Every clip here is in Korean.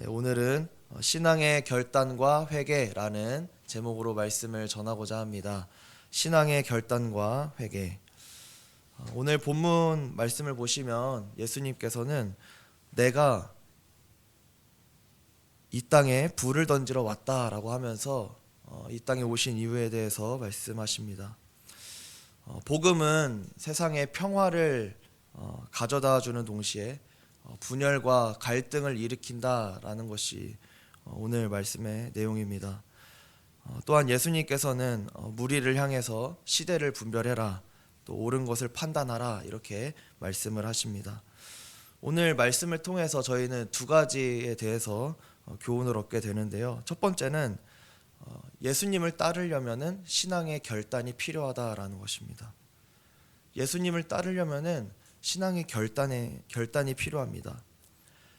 네, 오늘은 신앙의 결단과 회개라는 제목으로 말씀을 전하고자 합니다. 신앙의 결단과 회개. 오늘 본문 말씀을 보시면 예수님께서는 내가 이 땅에 불을 던지러 왔다라고 하면서 이 땅에 오신 이유에 대해서 말씀하십니다. 복음은 세상에 평화를 가져다 주는 동시에 분열과 갈등을 일으킨다라는 것이 오늘 말씀의 내용입니다. 또한 예수님께서는 무리를 향해서 시대를 분별해라, 또 옳은 것을 판단하라 이렇게 말씀을 하십니다. 오늘 말씀을 통해서 저희는 두 가지에 대해서 교훈을 얻게 되는데요. 첫 번째는 예수님을 따르려면은 신앙의 결단이 필요하다라는 것입니다. 예수님을 따르려면은 신앙의 결단이 필요합니다.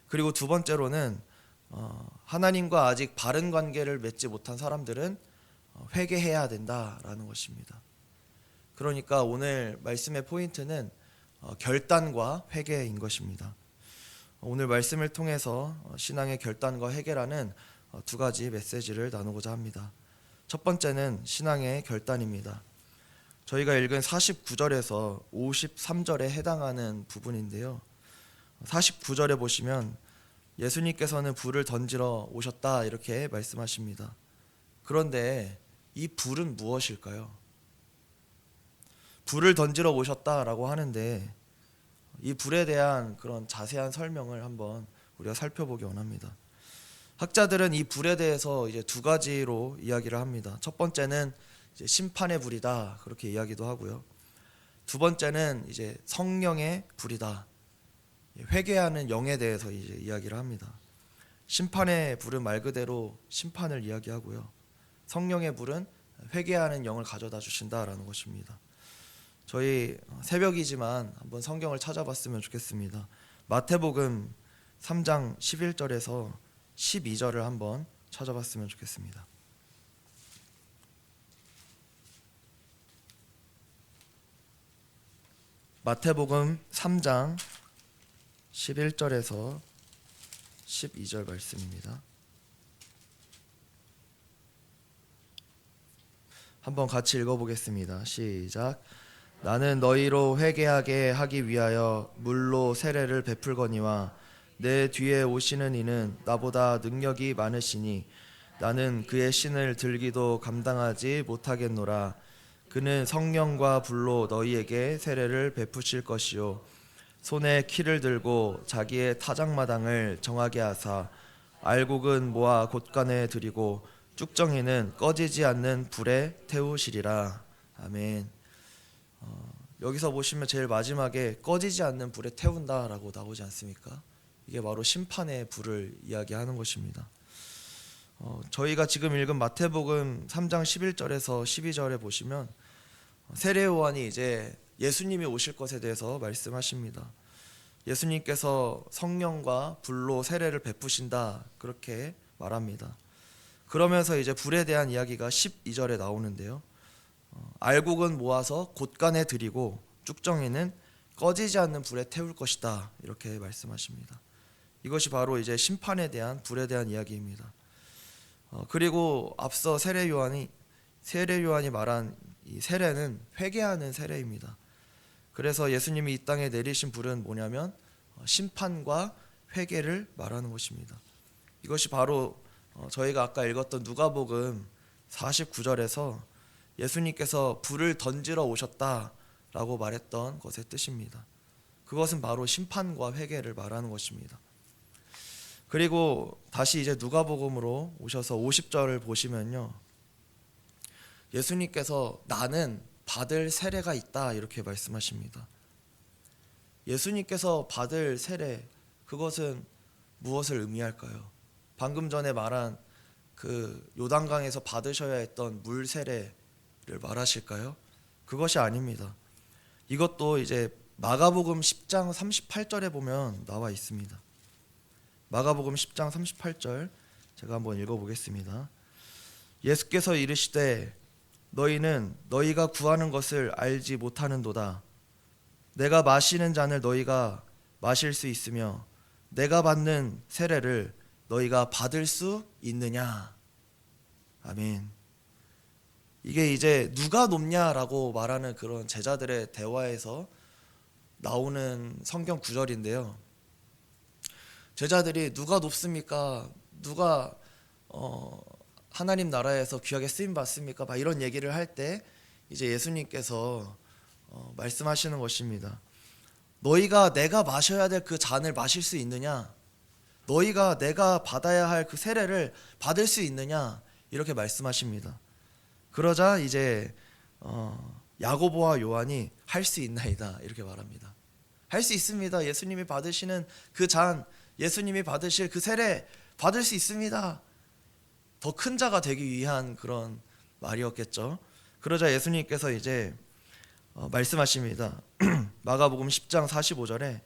그리고 두 번째로는 하나님과 아직 바른 관계를 맺지 못한 사람들은 회개해야 된다라는 것입니다. 그러니까 오늘 말씀의 포인트는 결단과 회개인 것입니다. 오늘 말씀을 통해서 신앙의 결단과 회개라는 두 가지 메시지를 나누고자 합니다. 첫 번째는 신앙의 결단입니다. 저희가 읽은 49절에서 53절에 해당하는 부분인데요. 49절에 보시면 예수님께서는 불을 던지러 오셨다 이렇게 말씀하십니다. 그런데 이 불은 무엇일까요? 불을 던지러 오셨다라고 하는데 이 불에 대한 그런 자세한 설명을 한번 우리가 살펴보기 원합니다. 학자들은 이 불에 대해서 이제 두 가지로 이야기를 합니다. 첫 번째는 이제 심판의 불이다 그렇게 이야기도 하고요. 두 번째는 이제 성령의 불이다. 회개하는 영에 대해서 이제 이야기를 합니다. 심판의 불은 말 그대로 심판을 이야기하고요. 성령의 불은 회개하는 영을 가져다 주신다라는 것입니다. 저희 새벽이지만 한번 성경을 찾아봤으면 좋겠습니다. 마태복음 3장 11절에서 12절을 한번 찾아봤으면 좋겠습니다. 마태복음 3장 11절에서 12절 말씀입니다. 한번 같이 읽어보겠습니다. 시작. 나는 너희로 회개하게 하기 위하여 물로 세례를 베풀거니와 내 뒤에 오시는 이는 나보다 능력이 많으시니 나는 그의 신을 들기도 감당하지 못하겠노라. 그는 성령과 불로 너희에게 세례를 베푸실 것이요 손에 키를 들고 자기의 타작마당을 정하게 하사 알곡은 모아 곳간에 들이고 쭉정이는 꺼지지 않는 불에 태우시리라. 아멘. 여기서 보시면 제일 마지막에 꺼지지 않는 불에 태운다라고 나오지 않습니까? 이게 바로 심판의 불을 이야기하는 것입니다. 저희가 지금 읽은 마태복음 3장 11절에서 12절에 보시면 세례 요한이 이제 예수님이 오실 것에 대해서 말씀하십니다. 예수님께서 성령과 불로 세례를 베푸신다 그렇게 말합니다. 그러면서 이제 불에 대한 이야기가 12절에 나오는데요. 알곡은 모아서 곳간에 들이고 쭉정이는 꺼지지 않는 불에 태울 것이다 이렇게 말씀하십니다. 이것이 바로 이제 심판에 대한 불에 대한 이야기입니다. 그리고 앞서 세례 요한이 말한 이 세례는 회개하는 세례입니다. 그래서 예수님이 이 땅에 내리신 불은 뭐냐면 심판과 회개를 말하는 것입니다. 이것이 바로 저희가 아까 읽었던 누가복음 49절에서 예수님께서 불을 던지러 오셨다라고 말했던 것의 뜻입니다. 그것은 바로 심판과 회개를 말하는 것입니다. 그리고 다시 이제 누가복음으로 오셔서 50절을 보시면요. 예수님께서 나는 받을 세례가 있다 이렇게 말씀하십니다. 예수님께서 받을 세례, 그것은 무엇을 의미할까요? 방금 전에 말한 그 요단강에서 받으셔야 했던 물 세례를 말하실까요? 그것이 아닙니다. 이것도 이제 마가복음 10장 38절에 보면 나와 있습니다. 마가복음 10장 38절 제가 한번 읽어보겠습니다. 예수께서 이르시되 너희는 너희가 구하는 것을 알지 못하는도다. 내가 마시는 잔을 너희가 마실 수 있으며 내가 받는 세례를 너희가 받을 수 있느냐. 아멘. 이게 이제 누가 높냐라고 말하는 그런 제자들의 대화에서 나오는 성경 구절인데요. 제자들이 누가 높습니까? 누가 하나님 나라에서 귀하게 쓰임 받습니까? 막 이런 얘기를 할 때 이제 예수님께서 말씀하시는 것입니다. 너희가 내가 마셔야 될 그 잔을 마실 수 있느냐? 너희가 내가 받아야 할 그 세례를 받을 수 있느냐? 이렇게 말씀하십니다. 그러자 이제 야고보와 요한이 할 수 있나이다 이렇게 말합니다. 할 수 있습니다. 예수님이 받으시는 그 잔, 예수님이 받으실 그 세례 받을 수 있습니다. 더 큰 자가 되기 위한 그런 말이었겠죠. 그러자 예수님께서 이제 말씀하십니다. 마가복음 10장 45절에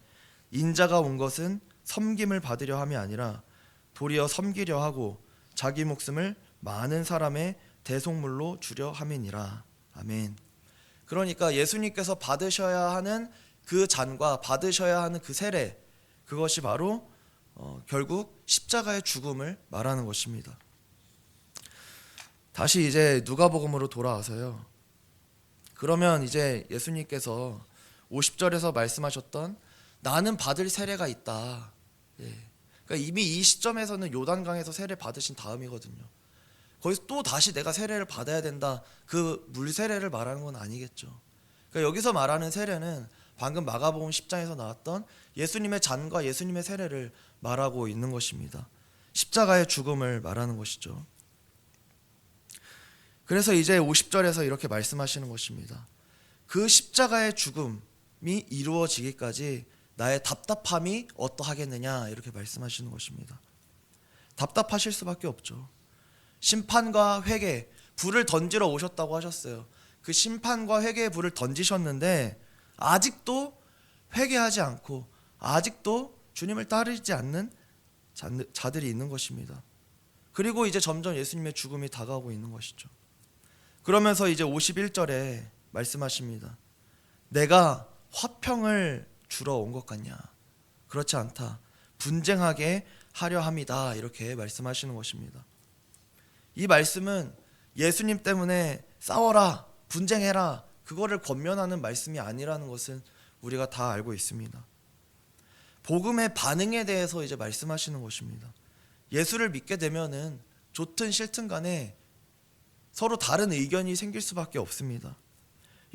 인자가 온 것은 섬김을 받으려 함이 아니라 도리어 섬기려 하고 자기 목숨을 많은 사람의 대속물로 주려 함이니라. 아멘. 그러니까 예수님께서 받으셔야 하는 그 잔과 받으셔야 하는 그 세례, 그것이 바로 결국 십자가의 죽음을 말하는 것입니다. 다시 이제 누가복음으로 돌아와서요. 그러면 이제 예수님께서 50절에서 말씀하셨던 나는 받을 세례가 있다. 그러니까 이미 이 시점에서는 요단강에서 세례 받으신 다음이거든요. 거기서 또 다시 내가 세례를 받아야 된다. 그 물 세례를 말하는 건 아니겠죠. 그러니까 여기서 말하는 세례는 방금 마가복음 10장에서 나왔던 예수님의 잔과 예수님의 세례를 말하고 있는 것입니다. 십자가의 죽음을 말하는 것이죠. 그래서 이제 50절에서 이렇게 말씀하시는 것입니다. 그 십자가의 죽음이 이루어지기까지 나의 답답함이 어떠하겠느냐 이렇게 말씀하시는 것입니다. 답답하실 수밖에 없죠. 심판과 회개, 불을 던지러 오셨다고 하셨어요. 그 심판과 회개의 불을 던지셨는데 아직도 회개하지 않고 아직도 주님을 따르지 않는 자들이 있는 것입니다. 그리고 이제 점점 예수님의 죽음이 다가오고 있는 것이죠. 그러면서 이제 51절에 말씀하십니다. 내가 화평을 주러 온 것 같냐? 그렇지 않다. 분쟁하게 하려 함이다. 이렇게 말씀하시는 것입니다. 이 말씀은 예수님 때문에 싸워라, 분쟁해라, 그거를 권면하는 말씀이 아니라는 것은 우리가 다 알고 있습니다. 복음의 반응에 대해서 이제 말씀하시는 것입니다. 예수를 믿게 되면은 좋든 싫든 간에 서로 다른 의견이 생길 수밖에 없습니다.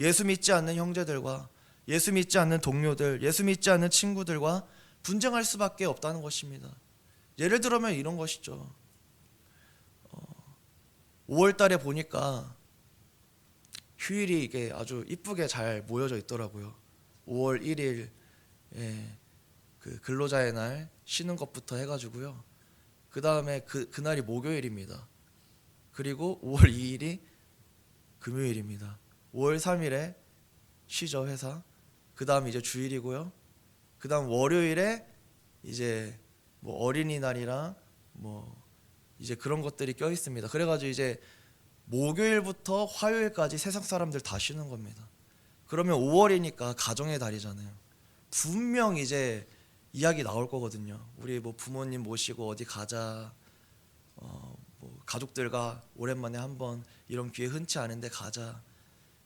예수 믿지 않는 형제들과 예수 믿지 않는 동료들, 예수 믿지 않는 친구들과 분쟁할 수밖에 없다는 것입니다. 예를 들면 이런 것이죠. 5월 달에 보니까 휴일이 이게 아주 이쁘게 잘 모여져 있더라고요. 5월 1일 그 근로자의 날 쉬는 것부터 해가지고요. 그 다음에 그날이 목요일입니다. 그리고 5월 2일이 금요일입니다. 5월 3일에 쉬죠, 회사. 그 다음 이제 주일이고요. 그 다음 월요일에 이제 뭐 어린이날이랑 뭐 이제 그런 것들이 껴 있습니다. 그래가지고 이제 목요일부터 화요일까지 세상 사람들 다 쉬는 겁니다. 그러면 5월이니까 가정의 달이잖아요. 분명 이제 이야기 나올 거거든요. 우리 뭐 부모님 모시고 어디 가자, 뭐 가족들과 오랜만에 한번 이런 기회 흔치 않은데 가자.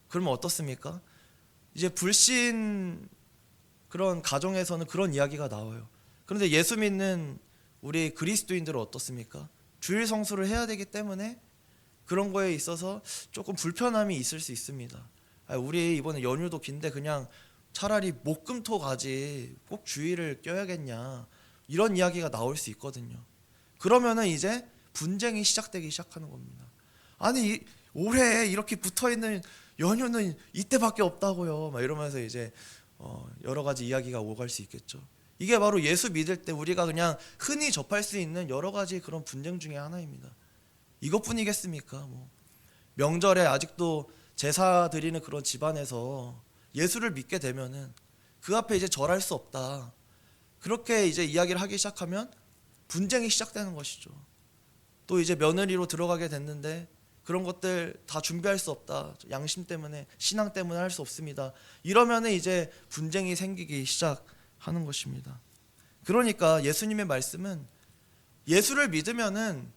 그러면 어떻습니까? 이제 불신 그런 가정에서는 그런 이야기가 나와요. 그런데 예수 믿는 우리 그리스도인들은 어떻습니까? 주일 성수를 해야 되기 때문에 그런 거에 있어서 조금 불편함이 있을 수 있습니다. 우리 이번에 연휴도 긴데 그냥 차라리 목금토 가지 꼭 주일을 껴야겠냐, 이런 이야기가 나올 수 있거든요. 그러면은 이제 분쟁이 시작되기 시작하는 겁니다. 아니 올해 이렇게 붙어있는 연휴는 이때밖에 없다고요, 막 이러면서 이제 여러 가지 이야기가 오갈 수 있겠죠. 이게 바로 예수 믿을 때 우리가 그냥 흔히 접할 수 있는 여러 가지 그런 분쟁 중에 하나입니다. 이것뿐이겠습니까? 뭐 명절에 아직도 제사 드리는 그런 집안에서 예수를 믿게 되면은 그 앞에 이제 절할 수 없다, 그렇게 이제 이야기를 하기 시작하면 분쟁이 시작되는 것이죠. 또 이제 며느리로 들어가게 됐는데 그런 것들 다 준비할 수 없다, 양심 때문에, 신앙 때문에 할 수 없습니다, 이러면은 이제 분쟁이 생기기 시작하는 것입니다. 그러니까 예수님의 말씀은 예수를 믿으면은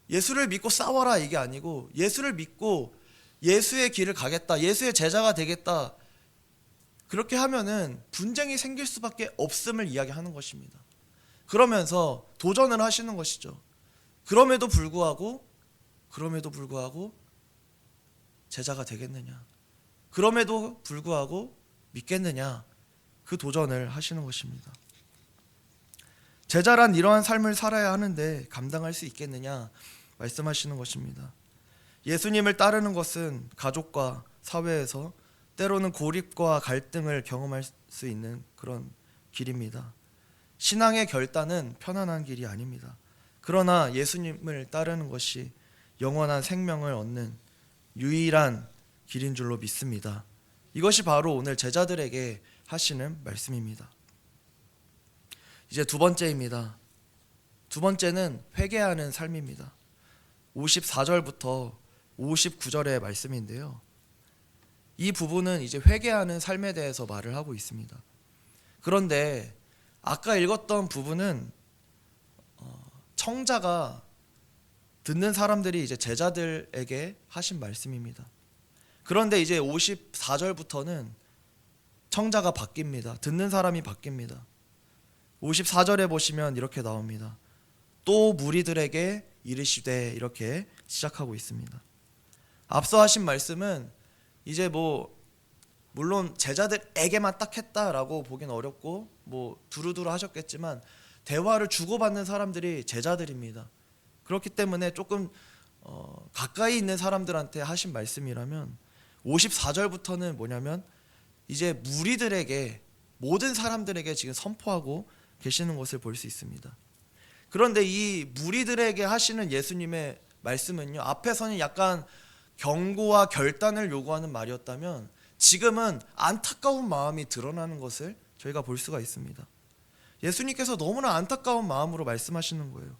예수를 믿고 싸워라 이게 아니고, 예수를 믿고 예수의 길을 가겠다, 예수의 제자가 되겠다, 그렇게 하면은 분쟁이 생길 수밖에 없음을 이야기하는 것입니다. 그러면서 도전을 하시는 것이죠. 그럼에도 불구하고 제자가 되겠느냐, 그럼에도 불구하고 믿겠느냐, 그 도전을 하시는 것입니다. 제자란 이러한 삶을 살아야 하는데 감당할 수 있겠느냐 말씀하시는 것입니다. 예수님을 따르는 것은 가족과 사회에서 때로는 고립과 갈등을 경험할 수 있는 그런 길입니다. 신앙의 결단은 편안한 길이 아닙니다. 그러나 예수님을 따르는 것이 영원한 생명을 얻는 유일한 길인 줄로 믿습니다. 이것이 바로 오늘 제자들에게 하시는 말씀입니다. 이제 두 번째입니다. 두 번째는 회개하는 삶입니다. 54절부터 59절의 말씀인데요, 이 부분은 이제 회개하는 삶에 대해서 말을 하고 있습니다. 그런데 아까 읽었던 부분은 청자가, 듣는 사람들이 이제 제자들에게 하신 말씀입니다. 그런데 이제 54절부터는 청자가 바뀝니다. 듣는 사람이 바뀝니다. 54절에 보시면 이렇게 나옵니다. 또 무리들에게 이르시되, 이렇게 시작하고 있습니다. 앞서 하신 말씀은 이제 물론 제자들에게만 딱 했다라고 보기는 어렵고 두루두루 하셨겠지만 대화를 주고받는 사람들이 제자들입니다. 그렇기 때문에 조금 가까이 있는 사람들한테 하신 말씀이라면, 54절부터는 뭐냐면 이제 무리들에게, 모든 사람들에게 지금 선포하고 계시는 것을 볼 수 있습니다. 그런데 이 무리들에게 하시는 예수님의 말씀은요, 앞에서는 약간 경고와 결단을 요구하는 말이었다면 지금은 안타까운 마음이 드러나는 것을 저희가 볼 수가 있습니다. 예수님께서 너무나 안타까운 마음으로 말씀하시는 거예요.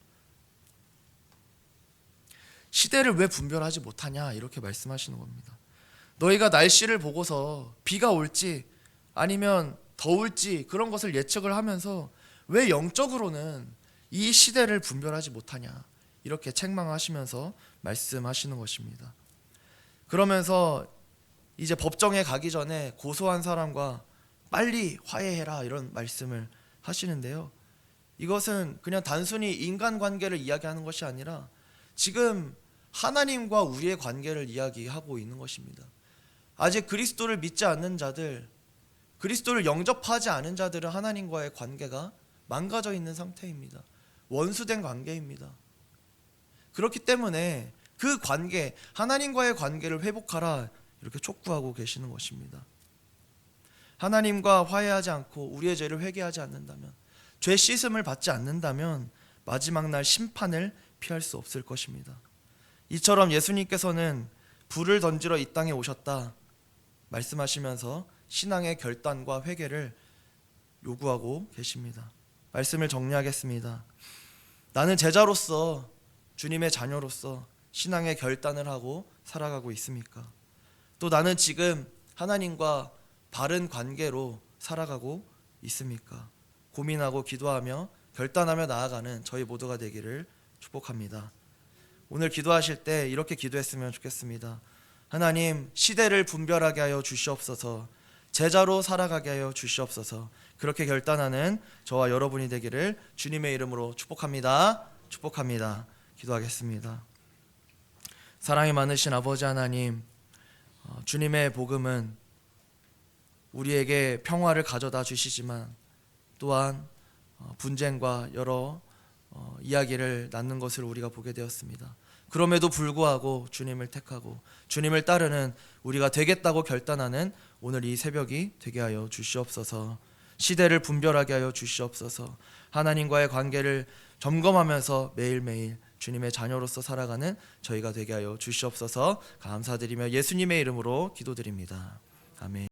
시대를 왜 분별하지 못하냐, 이렇게 말씀하시는 겁니다. 너희가 날씨를 보고서 비가 올지 아니면 더울지 그런 것을 예측을 하면서 왜 영적으로는 이 시대를 분별하지 못하냐, 이렇게 책망하시면서 말씀하시는 것입니다. 그러면서 이제 법정에 가기 전에 고소한 사람과 빨리 화해해라, 이런 말씀을 하시는데요, 이것은 그냥 단순히 인간관계를 이야기하는 것이 아니라 지금 하나님과 우리의 관계를 이야기하고 있는 것입니다. 아직 그리스도를 믿지 않는 자들, 그리스도를 영접하지 않은 자들은 하나님과의 관계가 망가져 있는 상태입니다. 원수된 관계입니다. 그렇기 때문에 그 관계, 하나님과의 관계를 회복하라, 이렇게 촉구하고 계시는 것입니다. 하나님과 화해하지 않고 우리의 죄를 회개하지 않는다면, 죄 씻음을 받지 않는다면 마지막 날 심판을 피할 수 없을 것입니다. 이처럼 예수님께서는 불을 던지러 이 땅에 오셨다 말씀하시면서 신앙의 결단과 회개를 요구하고 계십니다. 말씀을 정리하겠습니다. 나는 제자로서, 주님의 자녀로서 신앙의 결단을 하고 살아가고 있습니까? 또 나는 지금 하나님과 바른 관계로 살아가고 있습니까? 고민하고 기도하며 결단하며 나아가는 저희 모두가 되기를 축복합니다. 오늘 기도하실 때 이렇게 기도했으면 좋겠습니다. 하나님, 시대를 분별하게 하여 주시옵소서. 제자로 살아가게 하여 주시옵소서. 그렇게 결단하는 저와 여러분이 되기를 주님의 이름으로 축복합니다. 축복합니다. 기도하겠습니다. 사랑이 많으신 아버지 하나님, 주님의 복음은 우리에게 평화를 가져다 주시지만 또한 분쟁과 여러 이야기를 낳는 것을 우리가 보게 되었습니다. 그럼에도 불구하고 주님을 택하고 주님을 따르는 우리가 되겠다고 결단하는 오늘 이 새벽이 되게 하여 주시옵소서. 시대를 분별하게 하여 주시옵소서. 하나님과의 관계를 점검하면서 매일매일 주님의 자녀로서 살아가는 저희가 되게 하여 주시옵소서. 감사드리며 예수님의 이름으로 기도드립니다. 아멘.